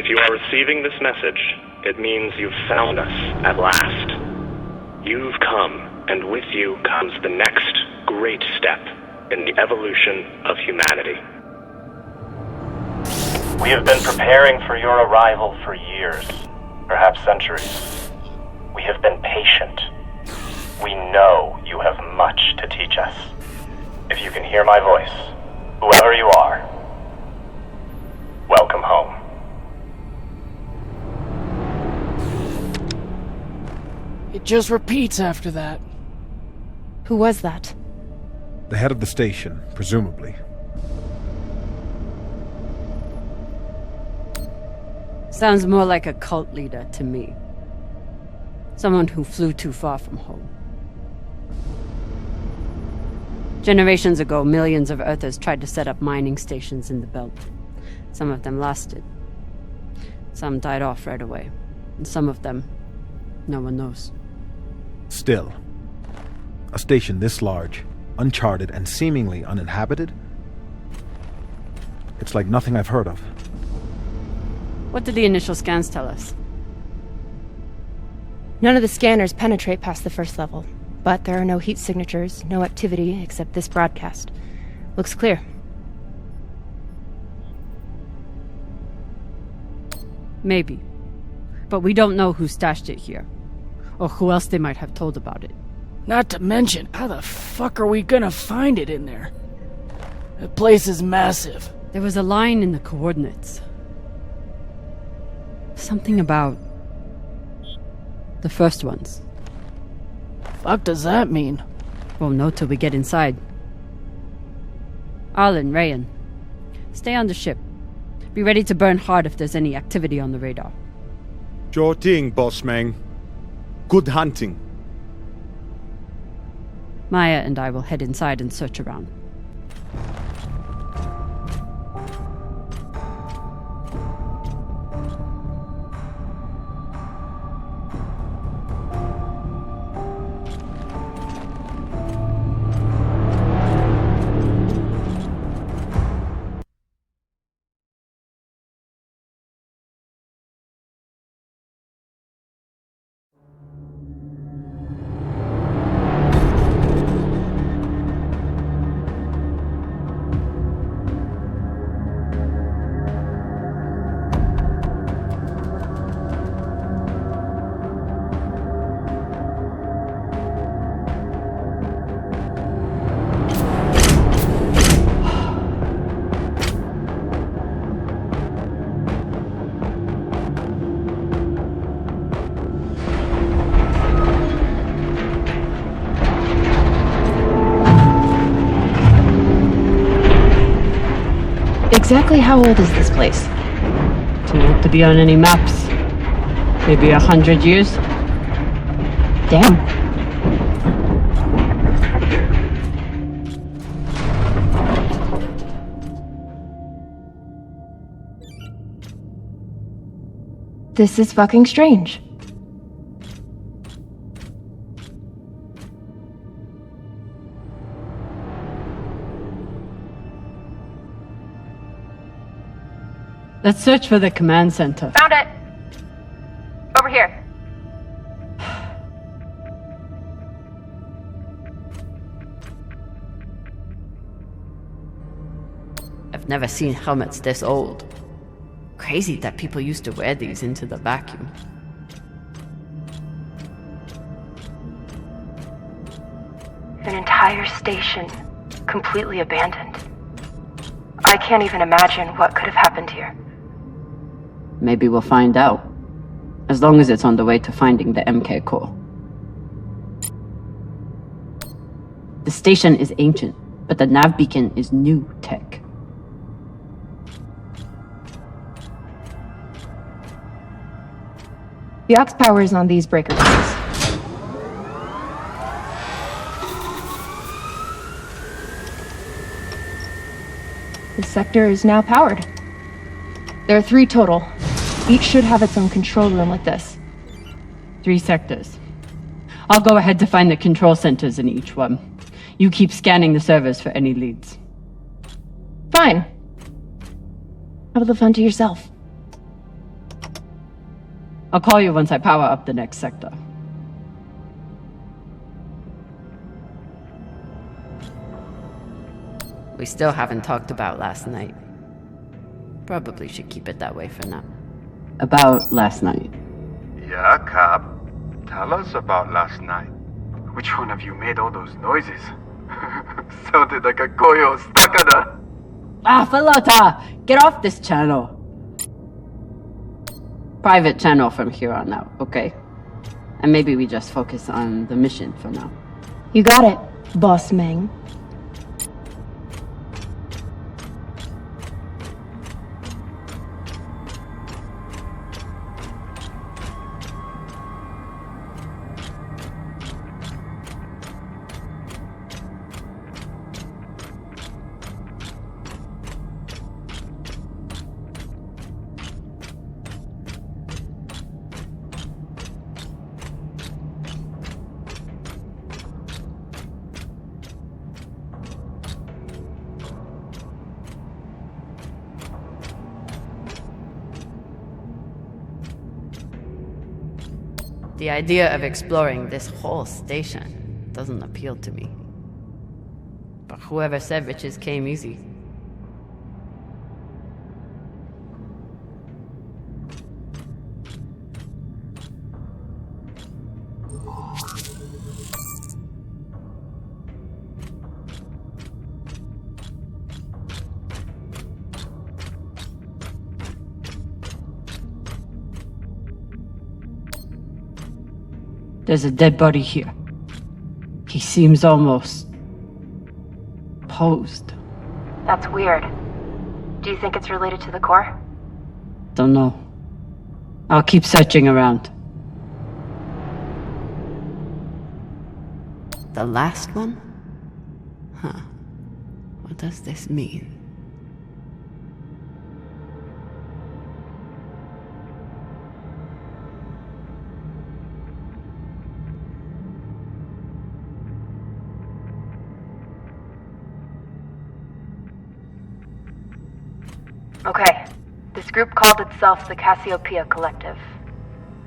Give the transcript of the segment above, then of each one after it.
you are receiving this message, it means you've found us at last. You've come, and with you comes the next great step in the evolution of humanity. We have been preparing for your arrival for years, perhaps centuries. We have been patient. We know you have much to teach us. If you can hear my voice, whoever you are, welcome home. It just repeats after that. Who was that? The head of the station, presumably. Sounds more like a cult leader to me. Someone who flew too far from home. Generations ago, millions of Earthers tried to set up mining stations in the belt. Some of them lasted. Some died off right away. And some of them, no one knows. Still, a station this large, uncharted, and seemingly uninhabited? It's like nothing I've heard of. What did the initial scans tell us? None of the scanners penetrate past the first level, but there are no heat signatures, no activity except this broadcast. Looks clear. Maybe. But we don't know who stashed it here, or who else they might have told about it. Not to mention, how the fuck are we gonna find it in there? The place is massive. There was a line in the coordinates. Something about the first ones. Fuck does that mean? Won't know till we get inside. Arlen, Rayan, stay on the ship. Be ready to burn hard if there's any activity on the radar. Sure thing, boss man. Good hunting. Maya and I will head inside and search around. Exactly how old is this place? Too old to be on any maps. Maybe 100 years? Damn. This is fucking strange. Let's search for the command center. Found it! Over here. I've never seen helmets this old. Crazy that people used to wear these into the vacuum. An entire station, completely abandoned. I can't even imagine what could have happened here. Maybe we'll find out. As long as it's on the way to finding the MK core. The station is ancient, but the nav beacon is new tech. The aux power is on these breaker cables. This sector is now powered. There are 3 total. Each should have its own control room like this. 3 sectors. I'll go ahead to find the control centers in each one. You keep scanning the servers for any leads. Fine. Have the fun to yourself. I'll call you once I power up the next sector. We still haven't talked about last night. Probably should keep it that way for now. About last night. Yeah, Cap. Tell us about last night. Which one of you made all those noises? Sounded like a koyo stakada. Falota! Get off this channel! Private channel from here on out, okay? And maybe we just focus on the mission for now. You got it, Boss Meng. The idea of exploring this whole station doesn't appeal to me. But whoever said riches came easy. There's a dead body here. He seems almost posed. That's weird. Do you think it's related to the core? Don't know. I'll keep searching around. The last one? Huh. What does this mean? Okay. This group called itself the Cassiopeia Collective.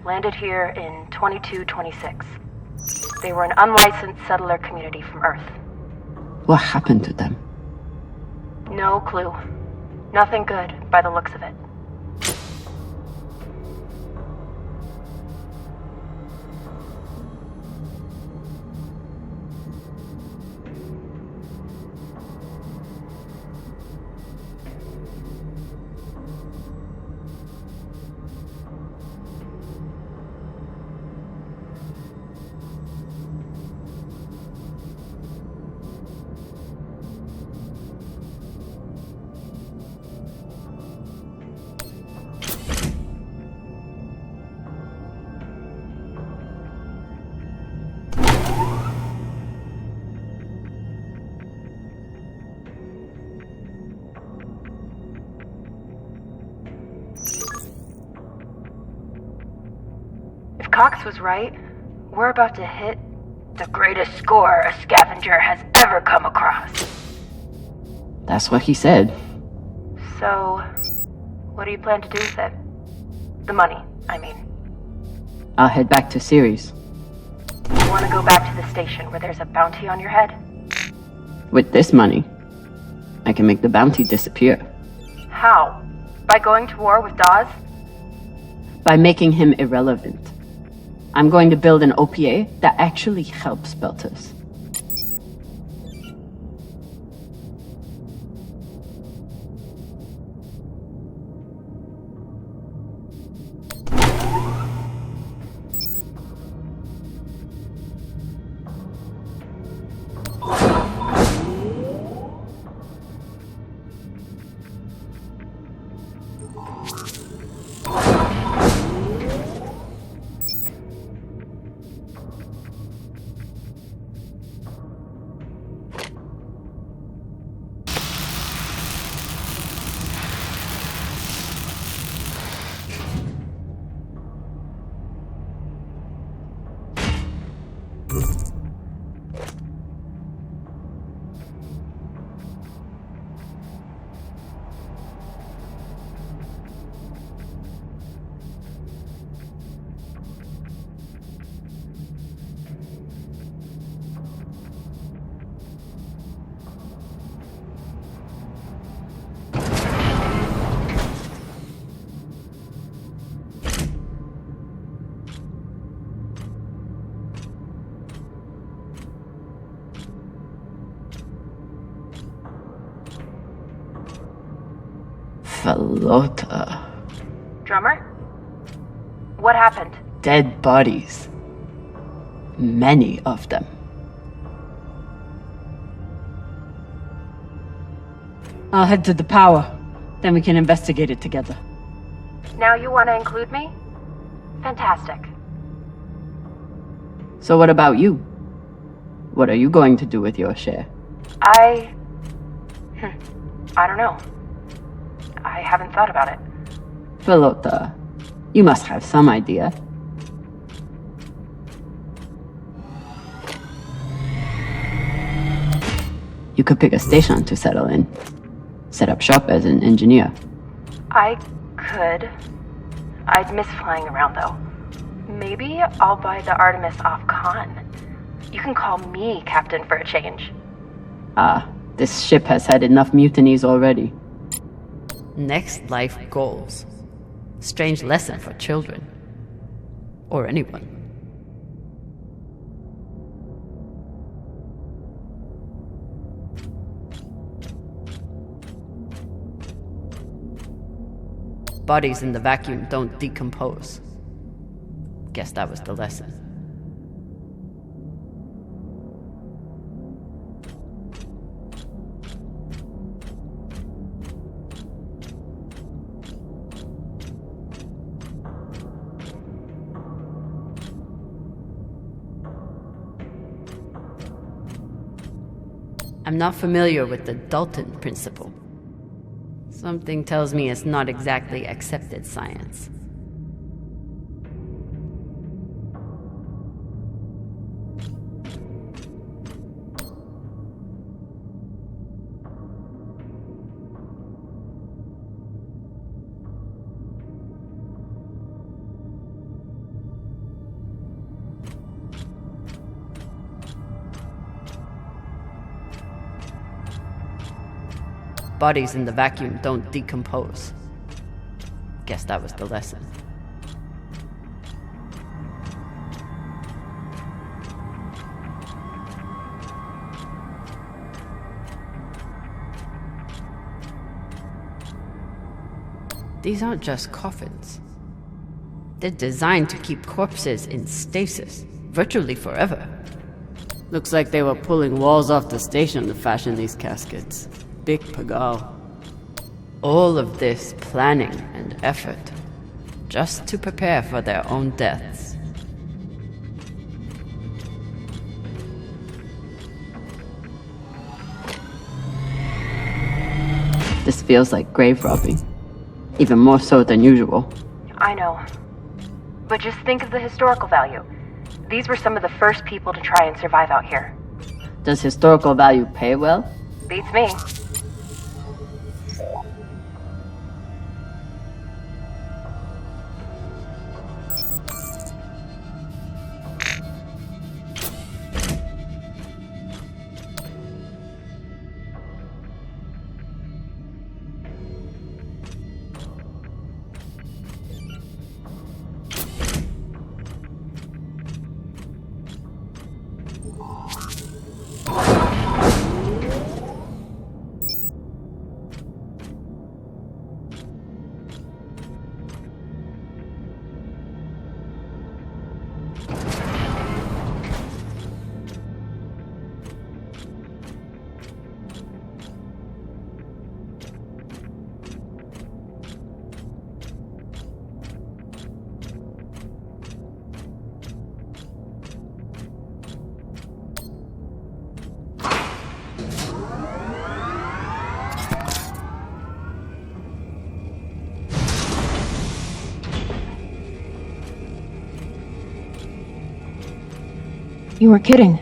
Landed here in 2226. They were an unlicensed settler community from Earth. What happened to them? No clue. Nothing good, by the looks of it. If Cox was right, we're about to hit the greatest score a scavenger has ever come across. That's what he said. So, what do you plan to do with it? The money, I mean. I'll head back to Ceres. You want to go back to the station where there's a bounty on your head? With this money, I can make the bounty disappear. How? By going to war with Dawes? By making him irrelevant. I'm going to build an OPA that actually helps Belters. Felota. Drummer? What happened? Dead bodies. Many of them. I'll head to the power. Then we can investigate it together. Now you want to include me? Fantastic. So what about you? What are you going to do with your share? I don't know. I haven't thought about it. Felota, you must have some idea. You could pick a station to settle in. Set up shop as an engineer. I could. I'd miss flying around, though. Maybe I'll buy the Artemis off Khan. You can call me captain for a change. This ship has had enough mutinies already. Next life goals. Strange lesson for children. Or anyone. Bodies in the vacuum don't decompose. Guess that was the lesson. I'm not familiar with the Dalton principle. Something tells me it's not exactly accepted science. Bodies in the vacuum don't decompose. Guess that was the lesson. These aren't just coffins. They're designed to keep corpses in stasis, virtually forever. Looks like they were pulling walls off the station to fashion these caskets. Big pagal. All of this planning and effort, just to prepare for their own deaths. This feels like grave robbing. Even more so than usual. I know. But just think of the historical value. These were some of the first people to try and survive out here. Does historical value pay well? Beats me. You were kidding.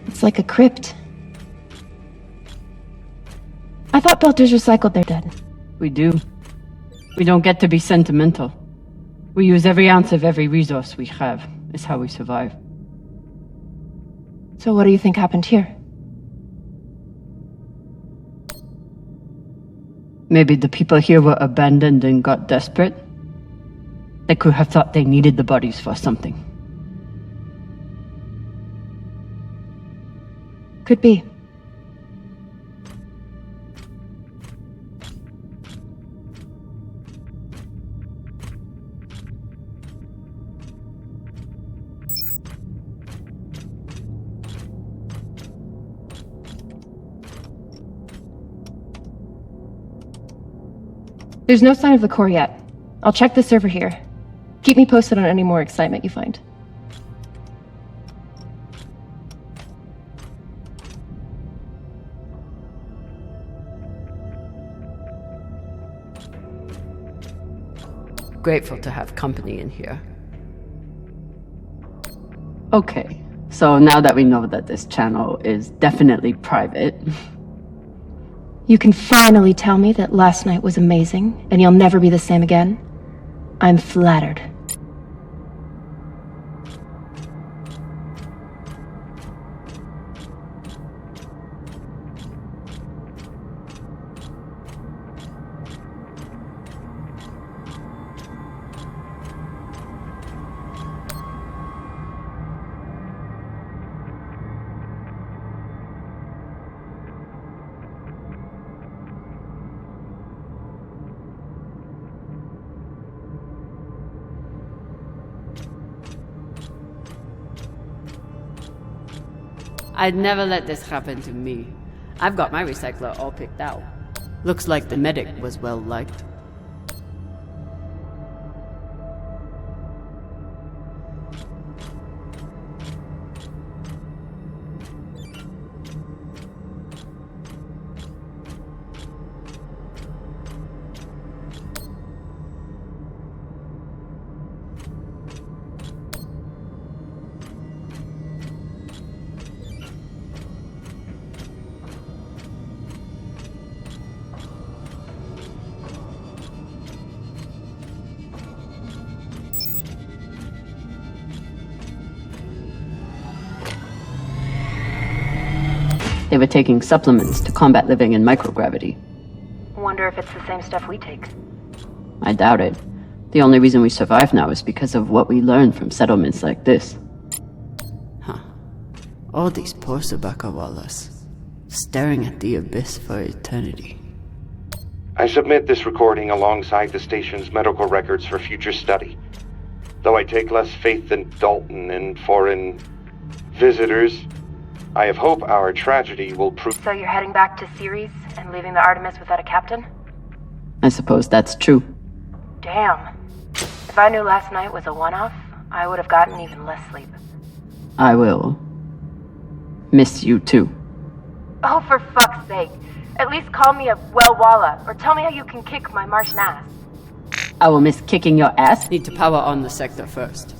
It's like a crypt. I thought Belters recycled their dead. We do. We don't get to be sentimental. We use every ounce of every resource we have. It's how we survive. So what do you think happened here? Maybe the people here were abandoned and got desperate. They could have thought they needed the bodies for something. Could be. There's no sign of the core yet. I'll check the server here. Keep me posted on any more excitement you find. Grateful to have company in here. Okay, so now that we know that this channel is definitely private, You can finally tell me that last night was amazing, and you'll never be the same again? I'm flattered. I'd never let this happen to me. I've got my recycler all picked out. Looks like the medic was well liked. they were taking supplements to combat living in microgravity. Wonder if it's the same stuff we take. I doubt it. The only reason we survive now is because of what we learned from settlements like this. Huh. All these poor Sabakawalas, staring at the abyss for eternity. I submit this recording alongside the station's medical records for future study. Though I take less faith than Dalton in foreign visitors, I have hope our tragedy will prove... So you're heading back to Ceres and leaving the Artemis without a captain? I suppose that's true. Damn. If I knew last night was a one-off, I would have gotten even less sleep. I will miss you too. Oh, for fuck's sake. At least call me a well-walla, or tell me how you can kick my Martian ass. I will miss kicking your ass. Need to power on the sector first.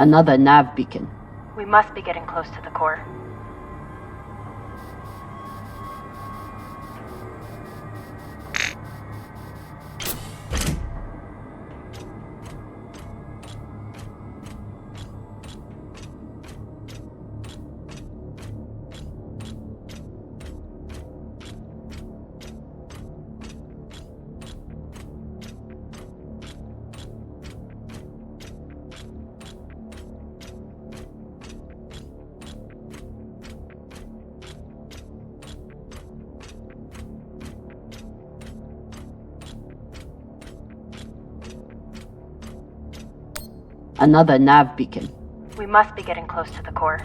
Another nav beacon. We must be getting close to the core. Another nav beacon. We must be getting close to the core.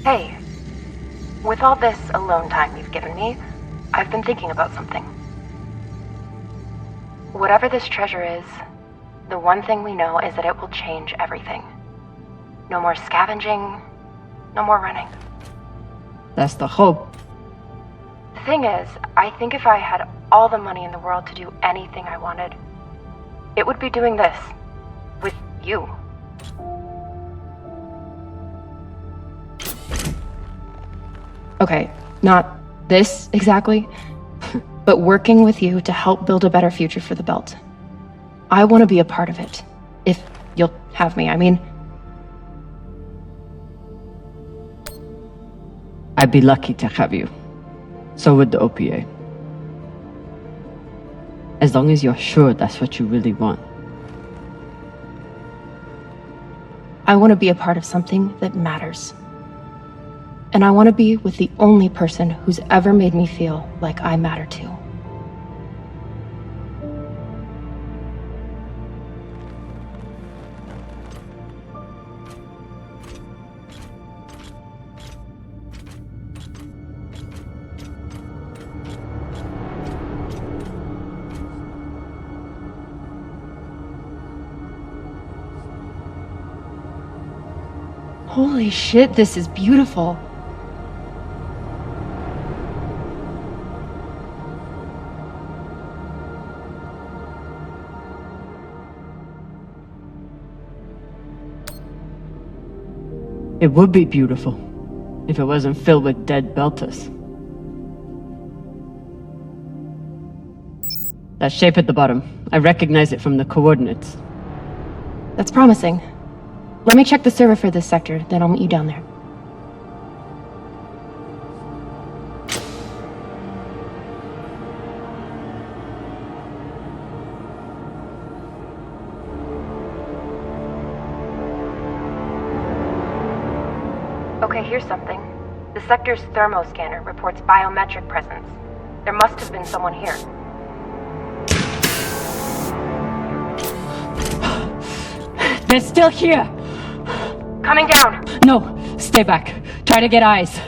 Hey, with all this alone time you've given me, I've been thinking about something. Whatever this treasure is, the one thing we know is that it will change everything. No more scavenging, no more running. That's the hope. The thing is, I think if I had all the money in the world to do anything I wanted, it would be doing this. With you. Okay, not this exactly, but working with you to help build a better future for the Belt. I want to be a part of it. If you'll have me, I mean. I'd be lucky to have you. So would the OPA. As long as you're sure that's what you really want. I want to be a part of something that matters. And I want to be with the only person who's ever made me feel like I matter too. Holy shit, this is beautiful. It would be beautiful if it wasn't filled with dead Belters. That shape at the bottom, I recognize it from the coordinates. That's promising. Let me check the server for this sector, then I'll meet you down there. Okay, here's something. The sector's thermoscanner reports biometric presence. There must have been someone here. They're still here! Coming down! No, stay back. Try to get eyes.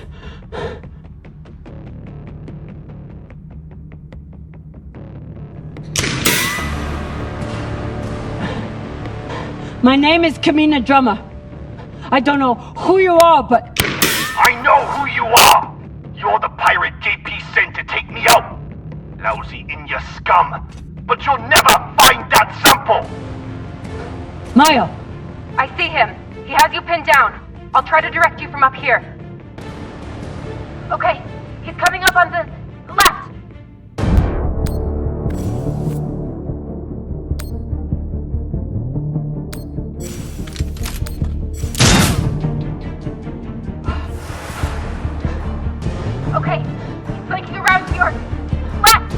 My name is Camina Drummer. I don't know who you are, but... I know who you are! You're the pirate JP sent to take me out! Lousy in your scum! But you'll never find that sample! Maya! I see him. He has you pinned down. I'll try to direct you from up here. Okay, he's coming up on the left. Okay, he's flanking around to your left.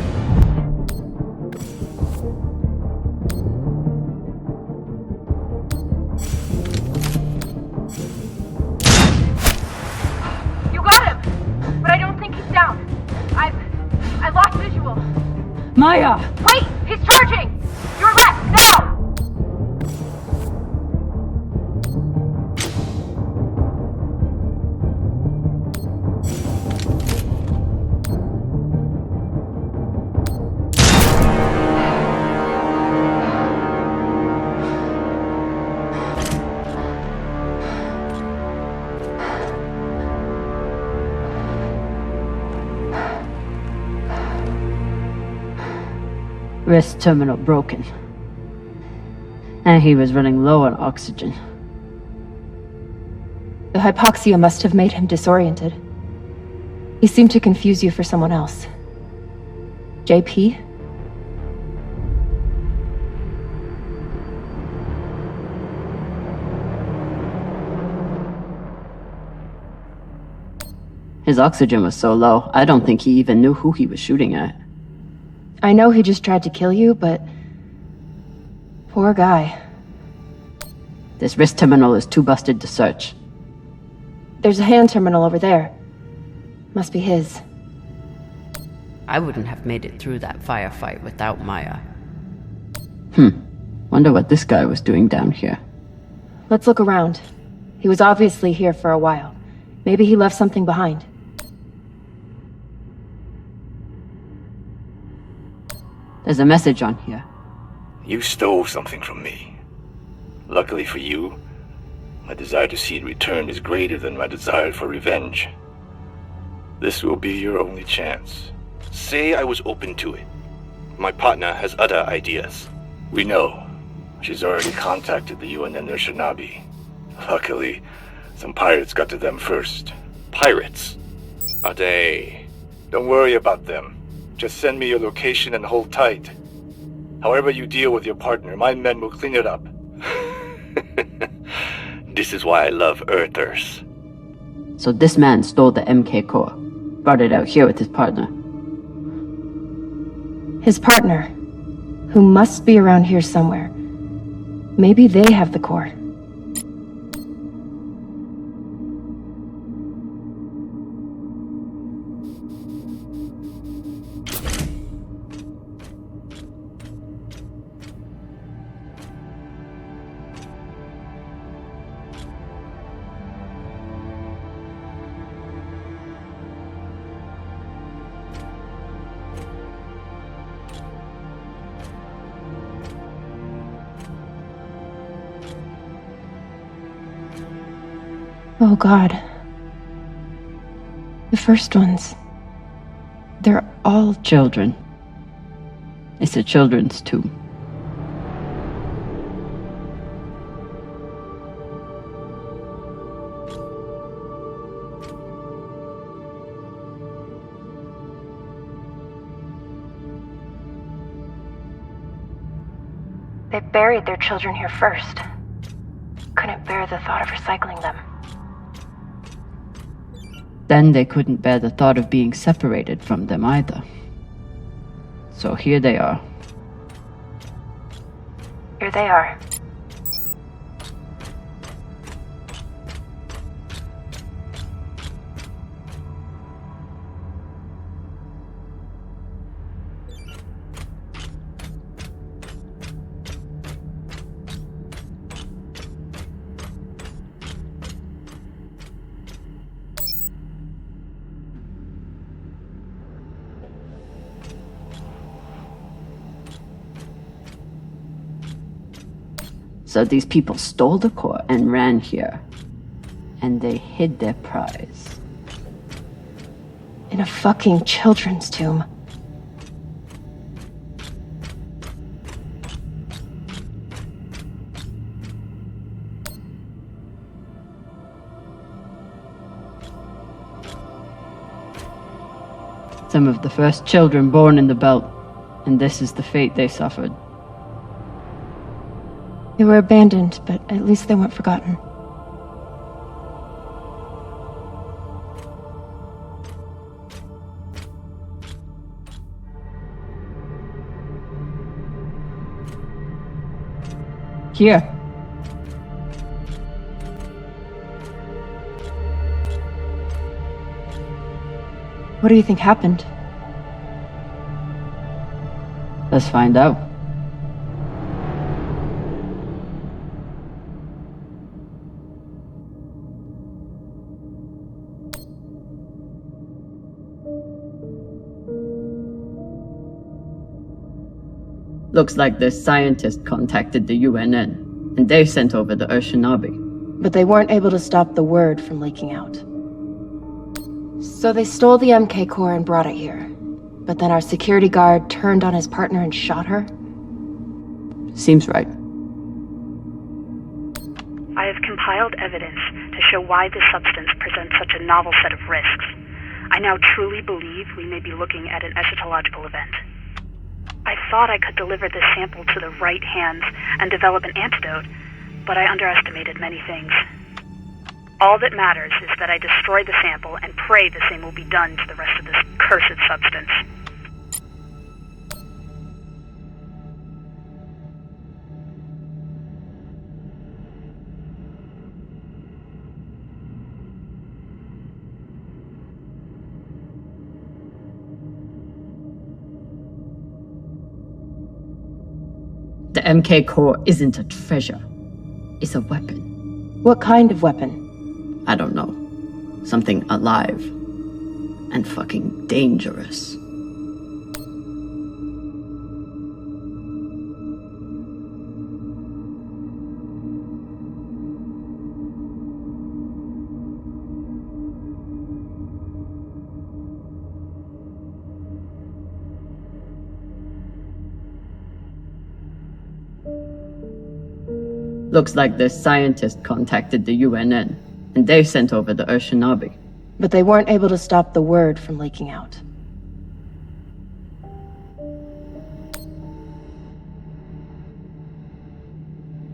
You got him, but I don't think he's down. I lost visual. Maya! Wait, he's charging. Your left, now. Wrist terminal broken. And he was running low on oxygen. The hypoxia must have made him disoriented. He seemed to confuse you for someone else. JP? His oxygen was so low, I don't think he even knew who he was shooting at. I know he just tried to kill you, but... poor guy. This wrist terminal is too busted to search. There's a hand terminal over there. Must be his. I wouldn't have made it through that firefight without Maya. Wonder what this guy was doing down here. Let's look around. He was obviously here for a while. Maybe he left something behind. There's a message on here. You stole something from me. Luckily for you, my desire to see it returned is greater than my desire for revenge. This will be your only chance. Say I was open to it. My partner has other ideas. We know. She's already contacted the UN and their Shinabi. Luckily, some pirates got to them first. Pirates? Are they? Don't worry about them. Just send me your location and hold tight. However you deal with your partner, my men will clean it up. This is why I love Earthers. So this man stole the MK core, brought it out here with his partner. His partner, who must be around here somewhere. Maybe they have the core. Oh God. The first ones. They're all children. It's a children's tomb. They buried their children here first. Couldn't bear the thought of recycling them. Then they couldn't bear the thought of being separated from them either. So here they are. Here they are. So these people stole the core and ran here. And they hid their prize. In a fucking children's tomb. Some of the first children born in the belt. And this is the fate they suffered. They were abandoned, but at least they weren't forgotten. Here. What do you think happened? Let's find out. Looks like this scientist contacted the UNN, and they sent over the Shinabi. But they weren't able to stop the word from leaking out. So they stole the MK core and brought it here. But then our security guard turned on his partner and shot her? Seems right. I have compiled evidence to show why this substance presents such a novel set of risks. I now truly believe we may be looking at an eschatological event. I thought I could deliver this sample to the right hands and develop an antidote, but I underestimated many things. All that matters is that I destroy the sample and pray the same will be done to the rest of this cursed substance. The MK core isn't a treasure. It's a weapon. What kind of weapon? I don't know. Something alive. And fucking dangerous. Looks like the scientist contacted the UNN, and they sent over the Urshanabi. But they weren't able to stop the word from leaking out.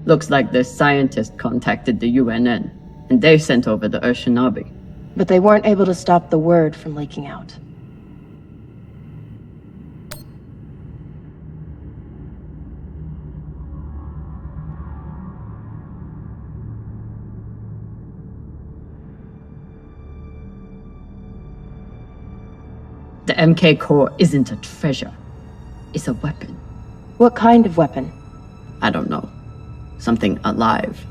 Looks like the scientist contacted the UNN, and they sent over the Urshanabi. But they weren't able to stop the word from leaking out. The MK core isn't a treasure. It's a weapon. What kind of weapon? I don't know. Something alive.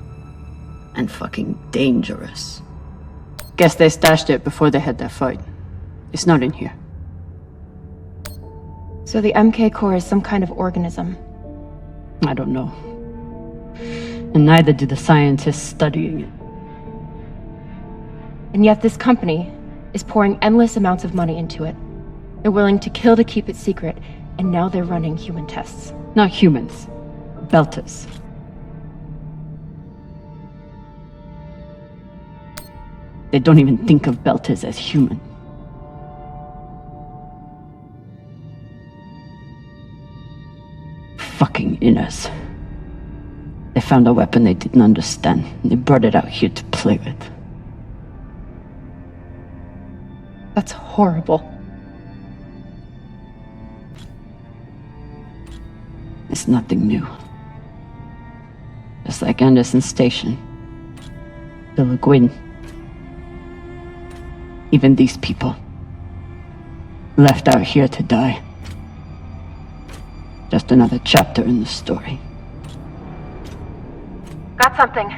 And fucking dangerous. Guess they stashed it before they had their fight. It's not in here. So the MK core is some kind of organism. I don't know. And neither do the scientists studying it. And yet this company is pouring endless amounts of money into it. They're willing to kill to keep it secret, and now they're running human tests. Not humans. Belters. They don't even think of Belters as human. Fucking inners. They found a weapon they didn't understand, and they brought it out here to play with. That's horrible. It's nothing new. Just like Anderson Station. The Le Guin. Even these people. Left out here to die. Just another chapter in the story. Got something.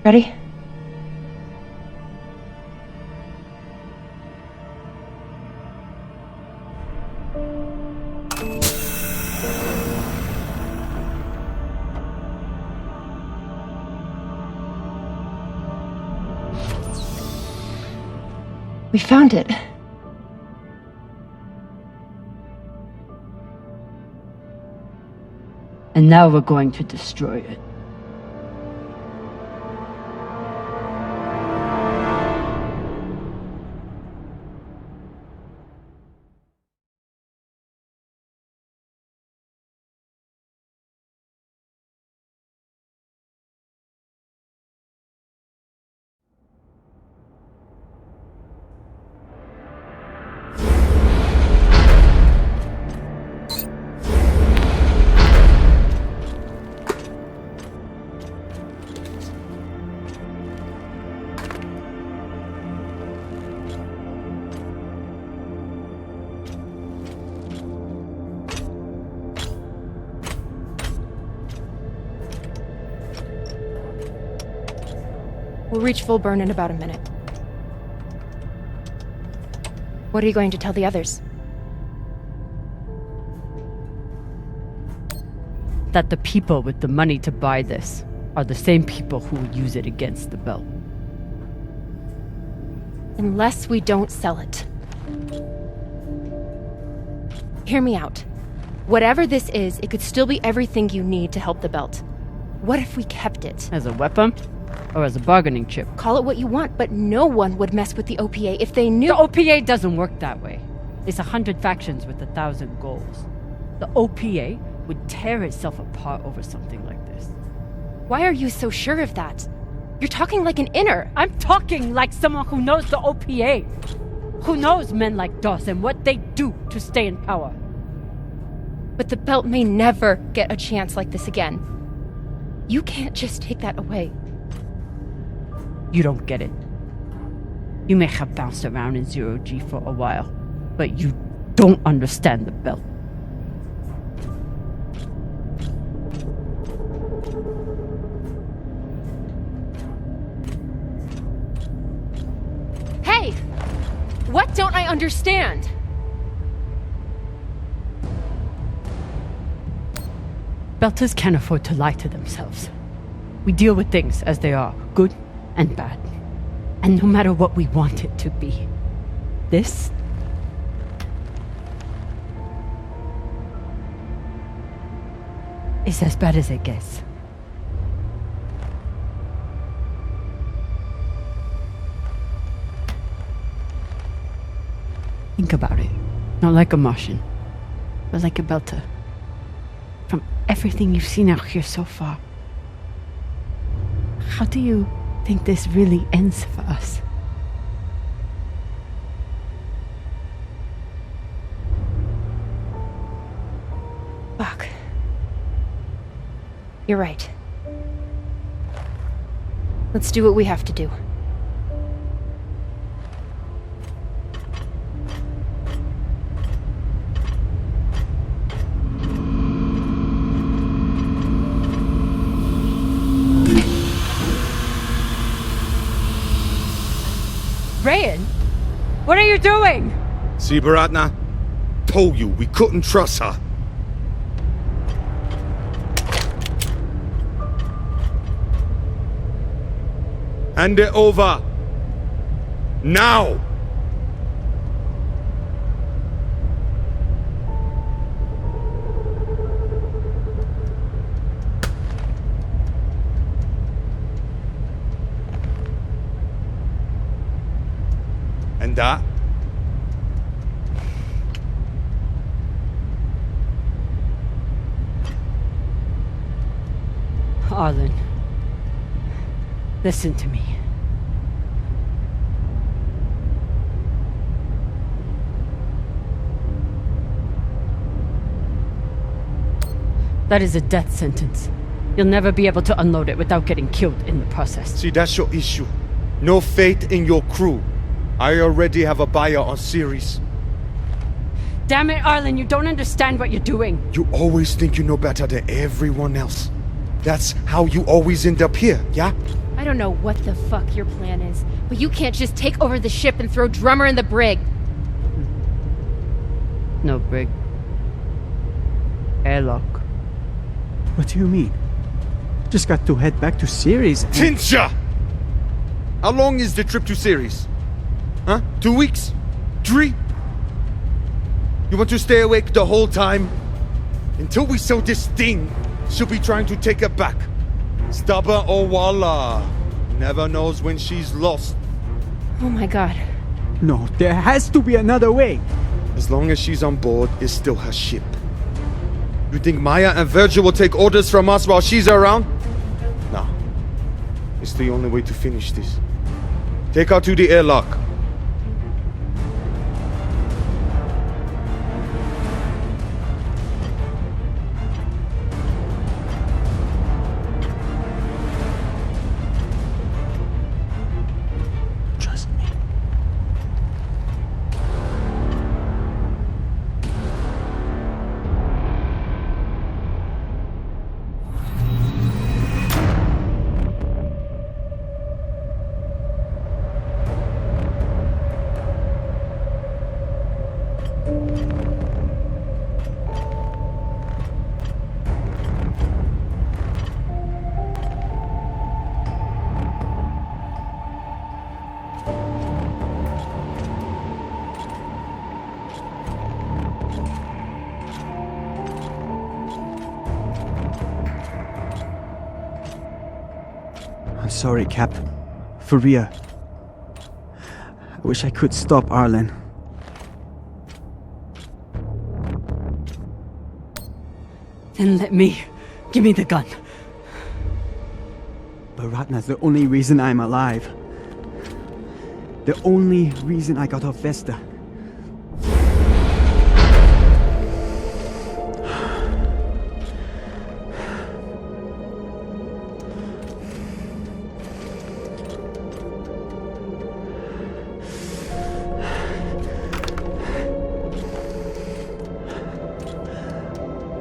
Ready? We found it. And now we're going to destroy it. We'll reach full burn in about a minute. What are you going to tell the others? That the people with the money to buy this are the same people who will use it against the belt. Unless we don't sell it. Hear me out. Whatever this is, it could still be everything you need to help the belt. What if we kept it? As a weapon? Or as a bargaining chip. Call it what you want, but no one would mess with the OPA if they knew— The OPA doesn't work that way. It's 100 factions with 1,000 goals. The OPA would tear itself apart over something like this. Why are you so sure of that? You're talking like an inner. I'm talking like someone who knows the OPA. Who knows men like Doss and what they do to stay in power. But the belt may never get a chance like this again. You can't just take that away. You don't get it. You may have bounced around in 0G for a while, but you don't understand the belt. Hey! What don't I understand? Belters can't afford to lie to themselves. We deal with things as they are, good and bad. And no matter what we want it to be, this is as bad as it gets. Think about it. Not like a Martian, but like a Belter. From everything you've seen out here so far, how do you think this really ends for us? Fuck. You're right. Let's do what we have to do. Rayan, what are you doing? See, Baratna? Told you we couldn't trust her. Hand it over. Now! And that? Arlen, listen to me. That is a death sentence. You'll never be able to unload it without getting killed in the process. See, that's your issue. No faith in your crew. I already have a buyer on series. Damn it, Arlen, you don't understand what you're doing. You always think you know better than everyone else. That's how you always end up here, yeah? I don't know what the fuck your plan is, but you can't just take over the ship and throw Drummer in the brig. No brig. Airlock. What do you mean? Just got to head back to Ceres and— Tinsha! How long is the trip to Ceres? Huh? 2 weeks? 3? You want to stay awake the whole time? Until we sell this thing, she'll be trying to take it back. Stubborn or walla. Never knows when she's lost. Oh my god. No, there has to be another way. As long as she's on board, it's still her ship. You think Maya and Virgil will take orders from us while she's around? No. It's the only way to finish this. Take her to the airlock. sorry, Cap. For real. I wish I could stop Arlen. Then let me. Give me the gun. But Ratna's the only reason I'm alive. The only reason I got off Vesta.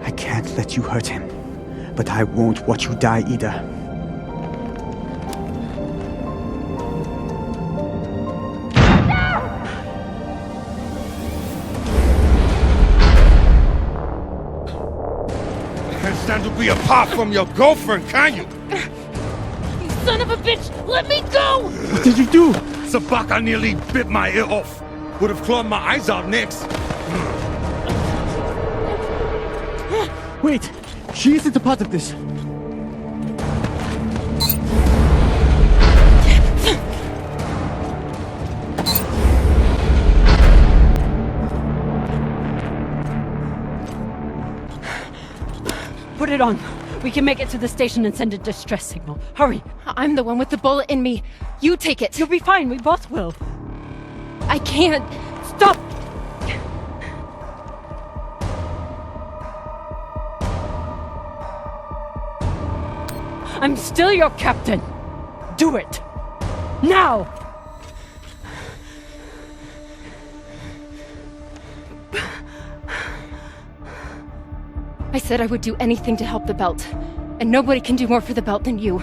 I can't let you hurt him, but I won't watch you die either. Stand to be apart from your girlfriend, can you? You son of a bitch! Let me go! What did you do? Sabaka nearly bit my ear off. Would have clawed my eyes out next. Wait! She isn't a part of this. Put it on. We can make it to the station and send a distress signal. Hurry. I'm the one with the bullet in me. You take it. You'll be fine. We both will. I can't. Stop! I'm still your captain. Do it. Now! I said I would do anything to help the Belt, and nobody can do more for the Belt than you.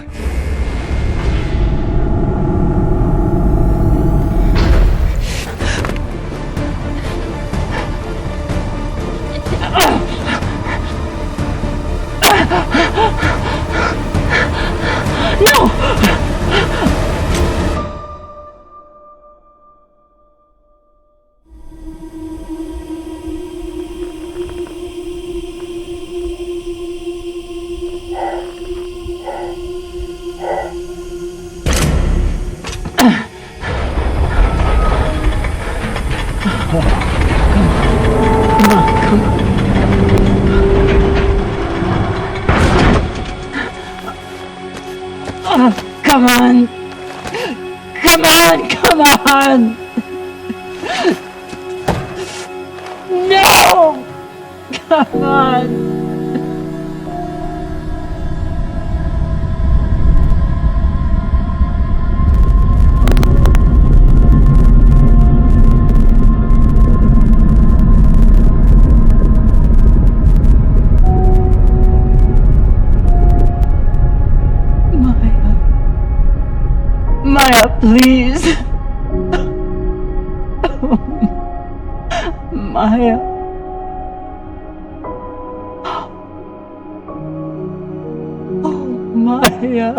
Come on! Come on! Come on! No! Come on! Maya, please. Maya. Oh, Maya.